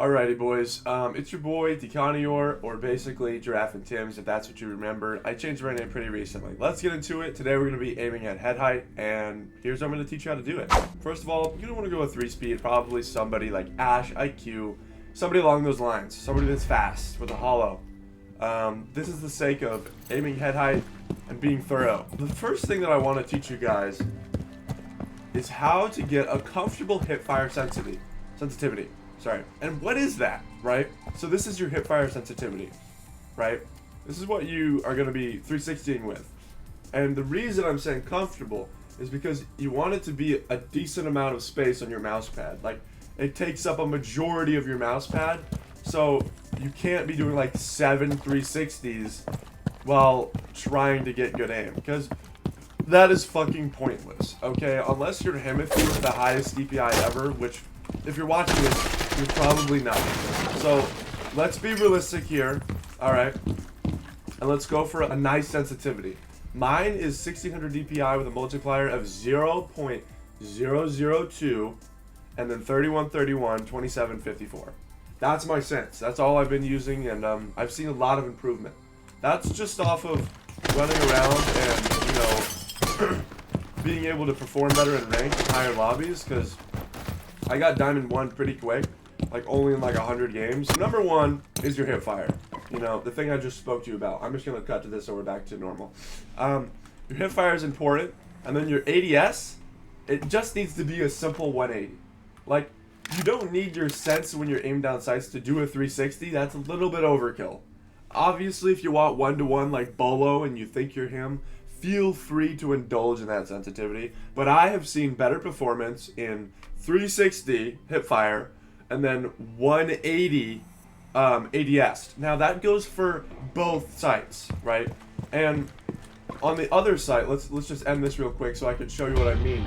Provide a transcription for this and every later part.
Alrighty, boys. It's your boy, Decanior, or basically Giraffe and Tim's, if that's what you remember. I changed my name pretty recently. Let's get into it. Today we're going to be aiming at head height, and here's how I'm going to teach you how to do it. First of all, you're going to want to go with 3-speed, probably somebody like Ash, IQ, somebody along those lines, somebody that's fast with a hollow. This is the sake of aiming head height and being thorough. The first thing that I want to teach you guys is how to get a comfortable hipfire sensitivity. Sorry. And what is that, right? So this is your hipfire sensitivity, right? This is what you are going to be 360ing with. And the reason I'm saying comfortable is because you want it to be a decent amount of space on your mouse pad. Like, it takes up a majority of your mouse pad, so you can't be doing like 7 360s while trying to get good aim, because that is fucking pointless, okay? Unless you're Hemisphere with the highest DPI ever, which, if you're watching this, you're probably not. So, let's be realistic here, alright? And let's go for a nice sensitivity. Mine is 1600 DPI with a multiplier of 0.002, and then 3131, 2754. That's my sense. That's all I've been using, and I've seen a lot of improvement. That's just off of running around and, being able to perform better in ranked in higher lobbies, because I got Diamond 1 pretty quick, like only in like 100 games. Number one is your hipfire. The thing I just spoke to you about. I'm just going to cut to this so we're back to normal. Your hipfire is important, and then your ADS, it just needs to be a simple 180. Like, you don't need your sense when you're aimed down sights to do a 360. That's a little bit overkill. Obviously, if you want one-to-one like Bolo and you think you're him, feel free to indulge in that sensitivity. But I have seen better performance in 360 hipfire and then 180 ADS. Now that goes for both sights, right? And on the other side, let's just end this real quick so I can show you what I mean.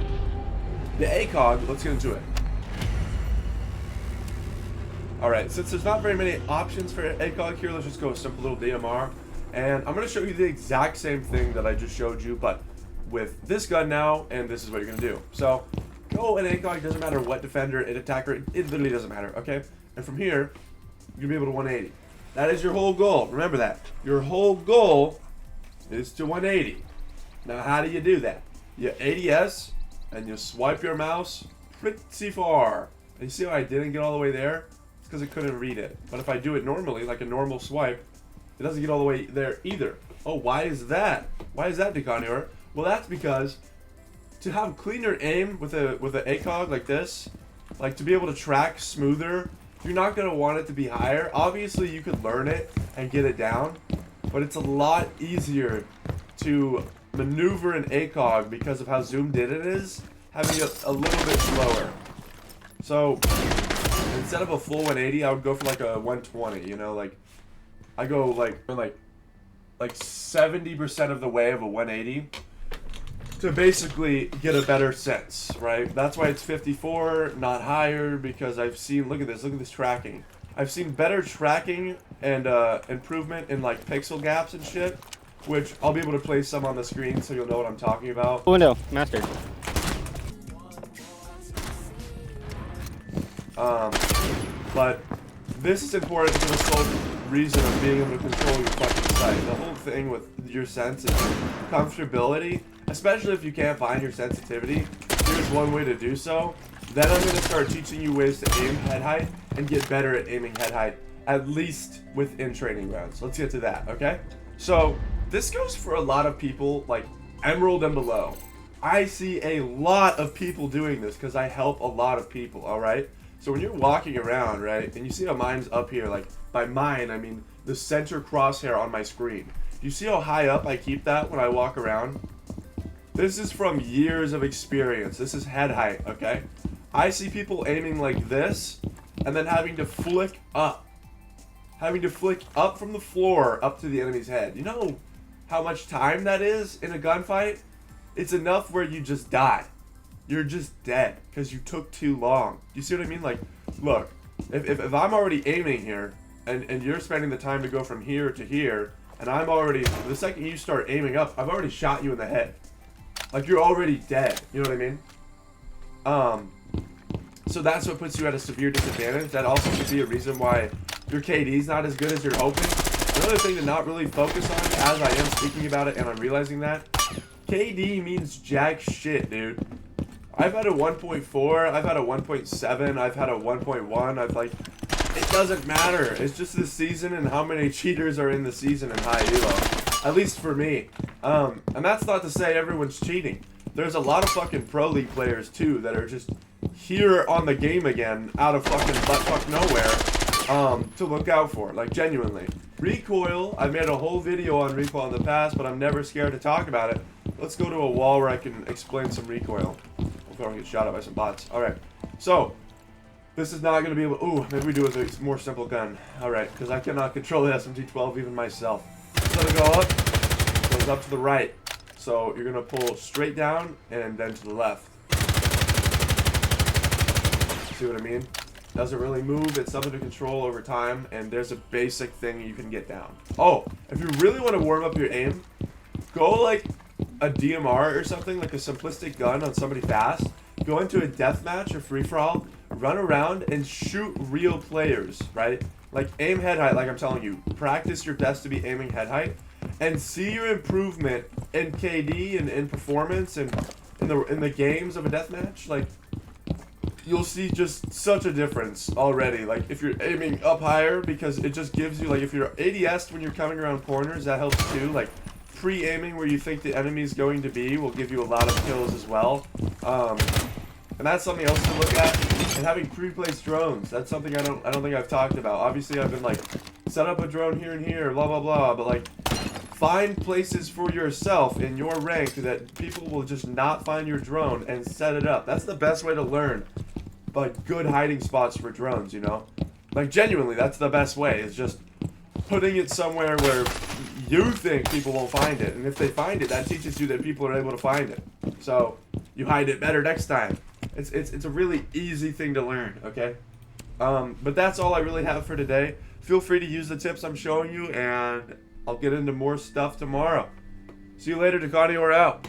The ACOG, let's get into it. Alright, since there's not very many options for ACOG here, let's just go with simple little DMR. And I'm going to show you the exact same thing that I just showed you, but with this gun now, and this is what you're going to do. So, go and ACOG, doesn't matter what defender, attacker, it literally doesn't matter, okay? And from here, you're going to be able to 180. That is your whole goal. Remember that. Your whole goal is to 180. Now, how do you do that? You ADS, and you swipe your mouse pretty far. And you see how I didn't get all the way there? It's because I couldn't read it. But if I do it normally, like a normal swipe, it doesn't get all the way there either. Oh, why is that? Why is that, Decanior? Well, that's because to have cleaner aim with a ACOG like this, like to be able to track smoother, you're not going to want it to be higher. Obviously, you could learn it and get it down, but it's a lot easier to maneuver an ACOG because of how zoomed in it is, having it a little bit slower. So, instead of a full 180, I would go for like a 120, like, I go like 70% of the way of a 180 to basically get a better sense, right? That's why it's 54, not higher, because I've seen, look at this tracking. I've seen better tracking and improvement in like pixel gaps and shit, which I'll be able to place some on the screen so you'll know what I'm talking about. Window, master. But this is important for the sole reason of being able to control your fucking sight. The whole thing with your sense is comfortability, especially if you can't find your sensitivity. Here's one way to do so. Then I'm going to start teaching you ways to aim head height and get better at aiming head height, at least within training rounds. Let's get to that, okay? So, this goes for a lot of people, like Emerald and below. I see a lot of people doing this because I help a lot of people, alright? So when you're walking around, right, and you see how mine's up here, like, by mine, I mean the center crosshair on my screen. Do you see how high up I keep that when I walk around? This is from years of experience. This is head height, okay? I see people aiming like this, and then having to flick up. Having to flick up from the floor up to the enemy's head. You know how much time that is in a gunfight? It's enough where you just die. You're just dead because you took too long. You see what I mean? Like, look, if I'm already aiming here and you're spending the time to go from here to here, and I'm already, the second you start aiming up, I've already shot you in the head. Like, you're already dead. You know what I mean? So that's what puts you at a severe disadvantage. That also could be a reason why your KD's not as good as you're hoping. Another thing to not really focus on, as I am speaking about it and I'm realizing that, KD means jack shit, dude. I've had a 1.4, I've had a 1.7, I've had a 1.1, I've like, it doesn't matter. It's just the season and how many cheaters are in the season in high elo. At least for me. And that's not to say everyone's cheating. There's a lot of fucking pro league players too that are just here on the game again out of fucking buttfuck nowhere to look out for. Like, genuinely. Recoil, I made a whole video on recoil in the past, but I'm never scared to talk about it. Let's go to a wall where I can explain some recoil before I get shot at by some bots. Alright, so this is not going to be able... Ooh, maybe we do it with a more simple gun. Alright, because I cannot control the SMG-12 even myself. So let it go up. It goes up to the right. So you're going to pull straight down and then to the left. See what I mean? Doesn't really move. It's something to control over time. And there's a basic thing you can get down. Oh, if you really want to warm up your aim, go like a DMR or something, like a simplistic gun on somebody fast. Go into a deathmatch or free-for-all. Run around and shoot real players, right? Like aim head height, like I'm telling you. Practice your best to be aiming head height. And see your improvement in KD and in performance and in the games of a deathmatch. Like, you'll see just such a difference already. Like, if you're aiming up higher, because it just gives you, like, if you're ADS when you're coming around corners, that helps too. Like, pre-aiming where you think the enemy's going to be will give you a lot of kills as well. And that's something else to look at. And having pre-placed drones, that's something I don't think I've talked about. Obviously, I've been like, set up a drone here and here, blah, blah, blah. But like, find places for yourself in your rank that people will just not find your drone and set it up. That's the best way to learn, like, good hiding spots for drones, you know? Like, genuinely, that's the best way, is just putting it somewhere where you think people won't find it. And if they find it, that teaches you that people are able to find it. So, you hide it better next time. It's a really easy thing to learn, okay? But that's all I really have for today. Feel free to use the tips I'm showing you, and I'll get into more stuff tomorrow. See you later, Ducati, we're out.